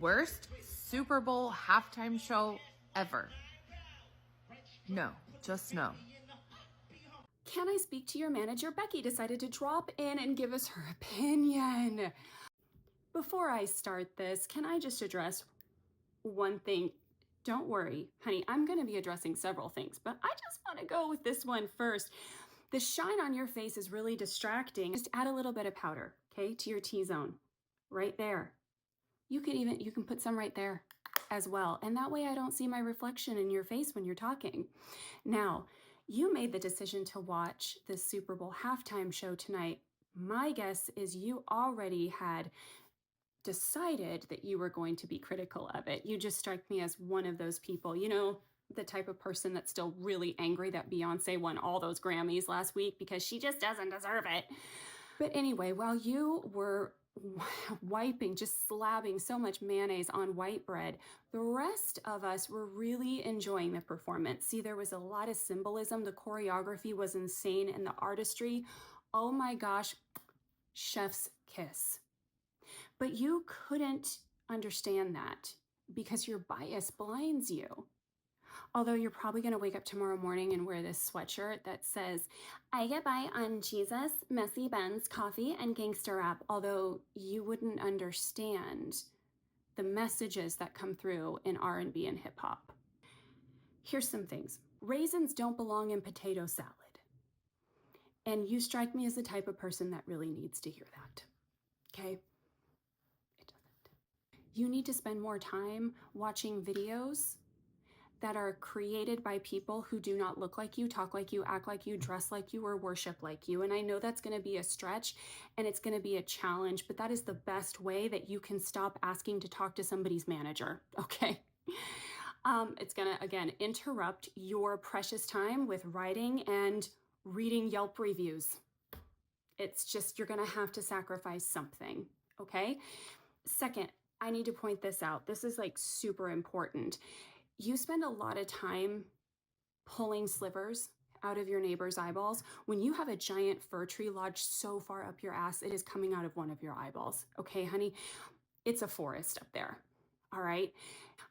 Worst Super Bowl halftime show ever. No, just no. Can I speak to your manager? Becky decided to drop in and give us her opinion. Before I start this, can I just address one thing? Don't worry, honey, I'm going to be addressing several things, but I just want to go with this one first. The shine on your face is really distracting. Just add a little bit of powder, okay, to your T-zone, right there. You can put some right there as well. And that way I don't see my reflection in your face when you're talking. Now, you made the decision to watch the Super Bowl halftime show tonight. My guess is you already had decided that you were going to be critical of it. You just strike me as one of those people, you know, the type of person that's still really angry that Beyonce won all those Grammys last week because she just doesn't deserve it. But anyway, while you were wiping, just slabbing so much mayonnaise on white bread, the rest of us were really enjoying the performance. See, there was a lot of symbolism. The choreography was insane, and the artistry, oh my gosh, chef's kiss. But you couldn't understand that because your bias blinds you. Although you're probably going to wake up tomorrow morning and wear this sweatshirt that says, I get by on Jesus, messy buns, coffee, and gangster rap. Although you wouldn't understand the messages that come through in R&B and hip hop. Here's some things. Raisins don't belong in potato salad. And you strike me as the type of person that really needs to hear that. Okay? It doesn't. You need to spend more time watching videos that are created by people who do not look like you, talk like you, act like you, dress like you, or worship like you. And I know that's going to be a stretch and it's going to be a challenge, but that is the best way that you can stop asking to talk to somebody's manager, okay? It's going to, again, interrupt your precious time with writing and reading Yelp reviews. It's just, you're going to have to sacrifice something, okay? Second, I need to point this out. This is like super important. You spend a lot of time pulling slivers out of your neighbor's eyeballs. When you have a giant fir tree lodged so far up your ass, it is coming out of one of your eyeballs. Okay, honey? It's a forest up there. All right?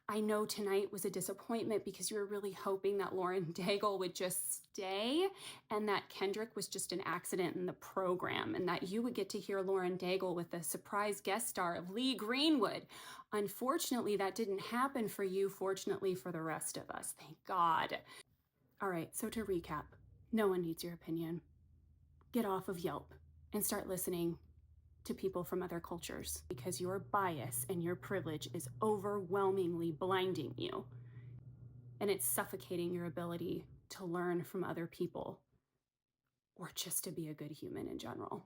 I know tonight was a disappointment because you were really hoping that Lauren Daigle would just stay and that Kendrick was just an accident in the program and that you would get to hear Lauren Daigle with the surprise guest star of Lee Greenwood. Unfortunately, that didn't happen for you. Fortunately for the rest of us. Thank God. All right, so to recap, no one needs your opinion. Get off of Yelp and start listening to people from other cultures because your bias and your privilege is overwhelmingly blinding you and it's suffocating your ability to learn from other people or just to be a good human in general.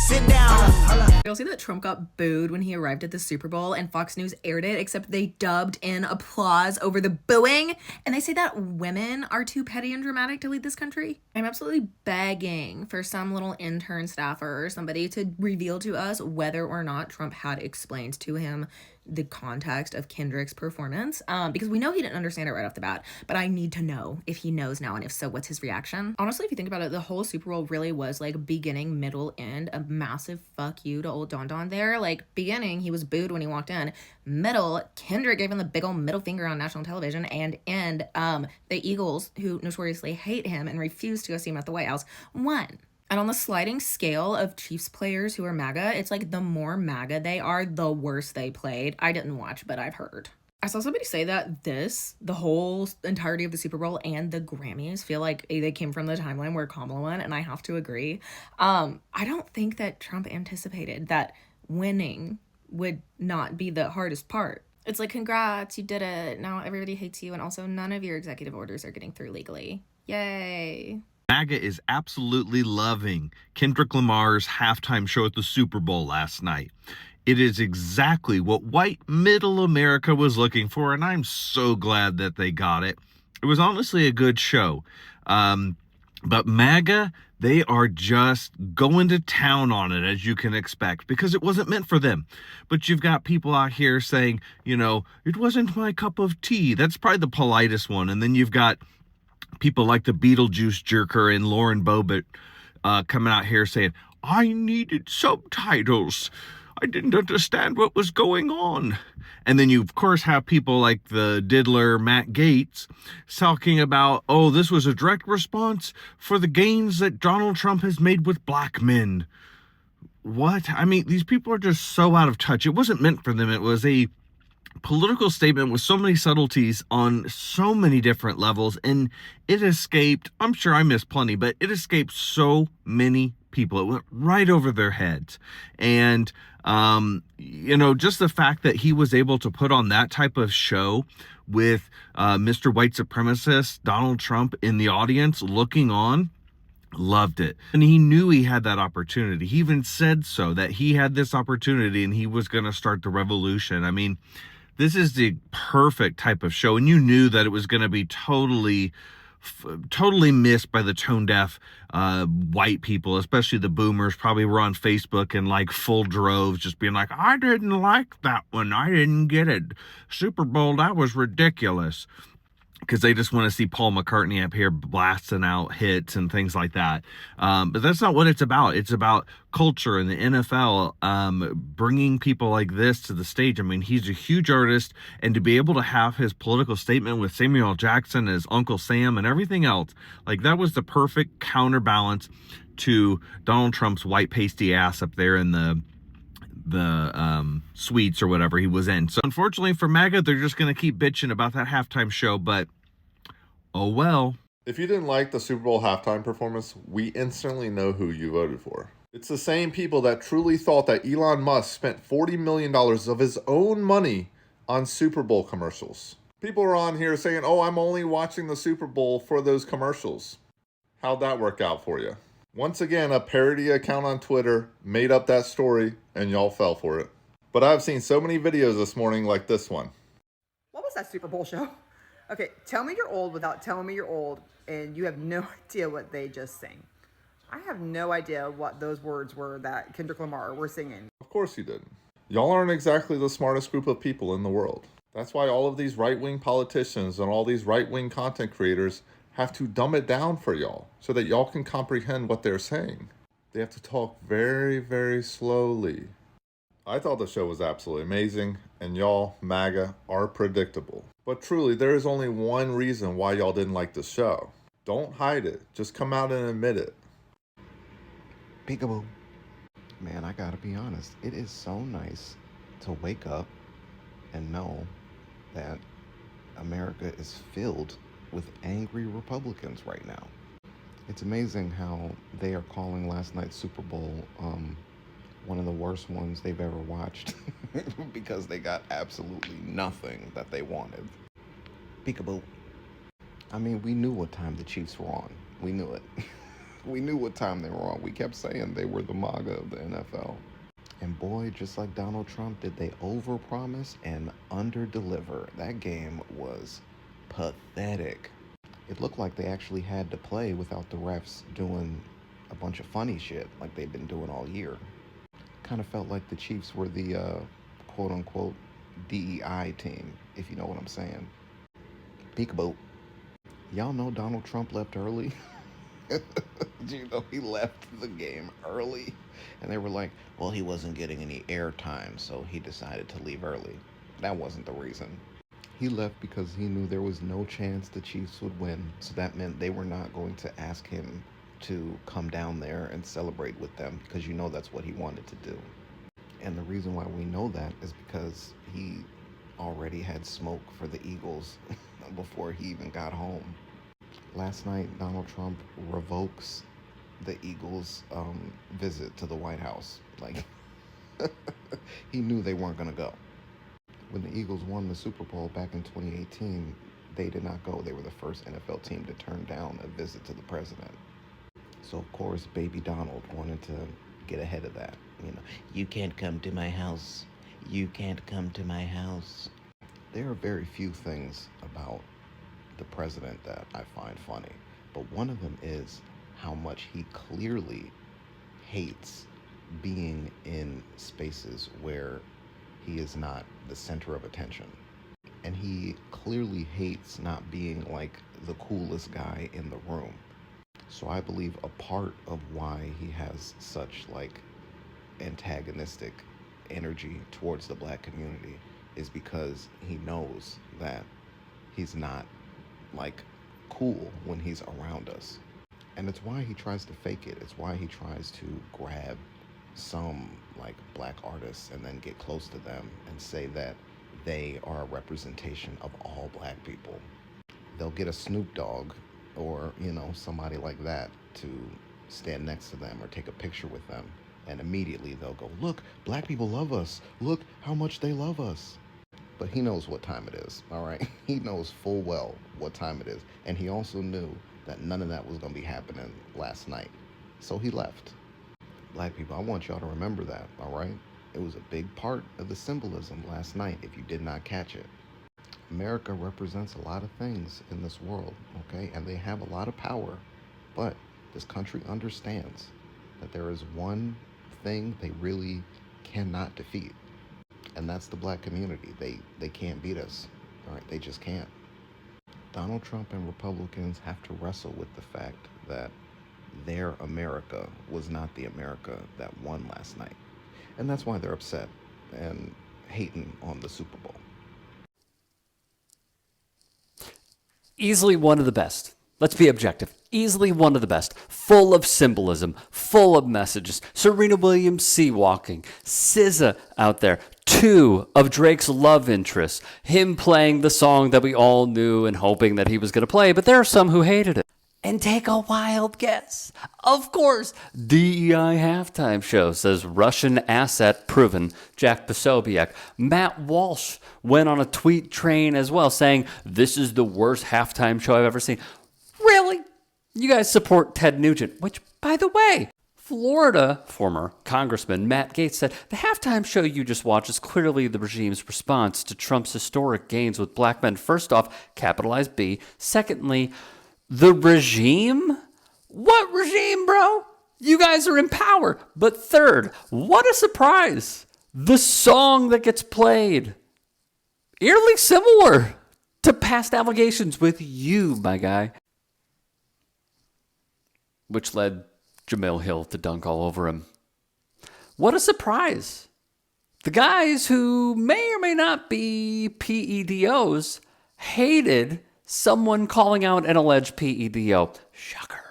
Sit down. You'll see that Trump got booed when he arrived at the Super Bowl and Fox News aired it, except they dubbed in applause over the booing. And they say that women are too petty and dramatic to lead this country. I'm absolutely begging for some little intern staffer or somebody to reveal to us whether or not Trump had explained to him the context of Kendrick's performance, because we know he didn't understand it right off the bat, but I need to know if he knows now, and if so, what's his reaction? Honestly, if you think about it, the whole Super Bowl really was like beginning, middle, end, a massive fuck you to old Don Don there. Like, beginning, he was booed when he walked in. Middle, Kendrick gave him the big old middle finger on national television. And end, the Eagles, who notoriously hate him and refuse to go see him at the White House, won. And on the sliding scale of Chiefs players who are MAGA, it's like the more MAGA they are, the worse they played. I didn't watch, but I've heard. I saw somebody say that the whole entirety of the Super Bowl and the Grammys feel like they came from the timeline where Kamala won, and I have to agree. I don't think that Trump anticipated that winning would not be the hardest part. It's like, congrats, you did it. Now everybody hates you, and also none of your executive orders are getting through legally. Yay. MAGA is absolutely loving Kendrick Lamar's halftime show at the Super Bowl last night. It is exactly what white middle America was looking for, and I'm so glad that they got it. It was honestly a good show. But MAGA, they are just going to town on it, as you can expect, because it wasn't meant for them. But you've got people out here saying, you know, it wasn't my cup of tea. That's probably the politest one. And then you've got people like the Beetlejuice jerker and Lauren Boebert coming out here saying, I needed subtitles. I didn't understand what was going on. And then you, of course, have people like the diddler Matt Gaetz talking about, oh, this was a direct response for the gains that Donald Trump has made with black men. What? I mean, these people are just so out of touch. It wasn't meant for them. It was a political statement with so many subtleties on so many different levels, and it escaped, I'm sure I missed plenty, but it escaped so many people. It went right over their heads. And just the fact that he was able to put on that type of show with Mr. White Supremacist Donald Trump in the audience looking on, loved it. And he knew he had that opportunity. He even said so, that he had this opportunity and he was going to start the revolution. I mean, this is the perfect type of show, and you knew that it was going to be totally missed by the tone deaf white people, especially the boomers. Probably were on Facebook in like full droves, just being like, I didn't like that one. I didn't get it. Super Bowl, that was ridiculous. Because they just want to see Paul McCartney up here blasting out hits and things like that. But that's not what it's about. It's about culture and the NFL bringing people like this to the stage. I mean, he's a huge artist, and to be able to have his political statement with Samuel L. Jackson as Uncle Sam and everything else, like that was the perfect counterbalance to Donald Trump's white pasty ass up there in the suites or whatever he was in. So unfortunately for MAGA, they're just going to keep bitching about that halftime show, but oh well. If you didn't like the Super Bowl halftime performance, we instantly know who you voted for. It's the same people that truly thought that Elon Musk spent $40 million of his own money on Super Bowl commercials. People are on here saying, oh, I'm only watching the Super Bowl for those commercials. How'd that work out for you? Once again, a parody account on Twitter made up that story, and y'all fell for it. But I've seen so many videos this morning like this one. What was that Super Bowl show? Okay, tell me you're old without telling me you're old, and you have no idea what they just sang. I have no idea what those words were that Kendrick Lamar were singing. Of course you didn't. Y'all aren't exactly the smartest group of people in the world. That's why all of these right-wing politicians and all these right-wing content creators have to dumb it down for y'all so that y'all can comprehend what they're saying. They have to talk very, very slowly. I thought the show was absolutely amazing, and y'all, MAGA, are predictable. But truly, there is only one reason why y'all didn't like the show. Don't hide it. Just come out and admit it. Peekaboo. Man, I gotta be honest. It is so nice to wake up and know that America is filled with angry Republicans right now. It's amazing how they are calling last night's Super Bowl one of the worst ones they've ever watched because they got absolutely nothing that they wanted. Peekaboo. I mean, we knew what time the Chiefs were on. We knew it. We knew what time they were on. We kept saying they were the MAGA of the NFL. And boy, just like Donald Trump, did they overpromise and underdeliver. That game was pathetic. It looked like they actually had to play without the refs doing a bunch of funny shit like they've been doing all year. Kind of felt like the Chiefs were the quote-unquote DEI team, if you know what I'm saying. Peekaboo. Y'all know Donald Trump left early? You know, he left the game early. And they were like, well, he wasn't getting any airtime, so he decided to leave early. That wasn't the reason. He left because he knew there was no chance the Chiefs would win. So that meant they were not going to ask him to come down there and celebrate with them, because you know that's what he wanted to do. And the reason why we know that is because he already had smoke for the Eagles before he even got home. Last night, Donald Trump revokes the Eagles' visit to the White House. Like, he knew they weren't going to go. When the Eagles won the Super Bowl back in 2018, they did not go. They were the first NFL team to turn down a visit to the president. So, of course, baby Donald wanted to get ahead of that. You know, you can't come to my house. You can't come to my house. There are very few things about the president that I find funny, but one of them is how much he clearly hates being in spaces where he is not the center of attention. And he clearly hates not being like the coolest guy in the room. So I believe a part of why he has such like antagonistic energy towards the black community is because he knows that he's not like cool when he's around us. And it's why he tries to fake it. It's why he tries to grab some like black artists and then get close to them and say that they are a representation of all black people. They'll get a Snoop Dogg or, you know, somebody like that to stand next to them or take a picture with them. And immediately they'll go, look, black people love us. Look how much they love us. But he knows what time it is, all right? He knows full well what time it is. And he also knew that none of that was going to be happening last night. So he left. Black people, I want y'all to remember that, all right? It was a big part of the symbolism last night if you did not catch it. America represents a lot of things in this world, okay? And they have a lot of power. But this country understands that there is one thing they really cannot defeat. And that's the black community. They can't beat us, all right? They just can't. Donald Trump and Republicans have to wrestle with the fact that their America was not the America that won last night. And that's why they're upset and hating on the Super Bowl. Easily one of the best. Let's be objective. Easily one of the best. Full of symbolism, full of messages. Serena Williams sea walking, SZA out there. 2 of Drake's love interests. Him playing the song that we all knew and hoping that he was going to play, but there are some who hated it. And take a wild guess. Of course, DEI halftime show says Russian asset proven, Jack Posobiec. Matt Walsh went on a tweet train as well saying, this is the worst halftime show I've ever seen. Really? You guys support Ted Nugent, which, by the way, Florida former Congressman Matt Gaetz said, the halftime show you just watched is clearly the regime's response to Trump's historic gains with black men. First off, capitalize B. Secondly, the regime? What regime, bro? You guys are in power. But third, what a surprise. The song that gets played, eerily similar to past allegations with you, my guy. Which led Jamil Hill to dunk all over him. What a surprise. The guys who may or may not be PEDOs hated someone calling out an alleged PEDO. Shocker.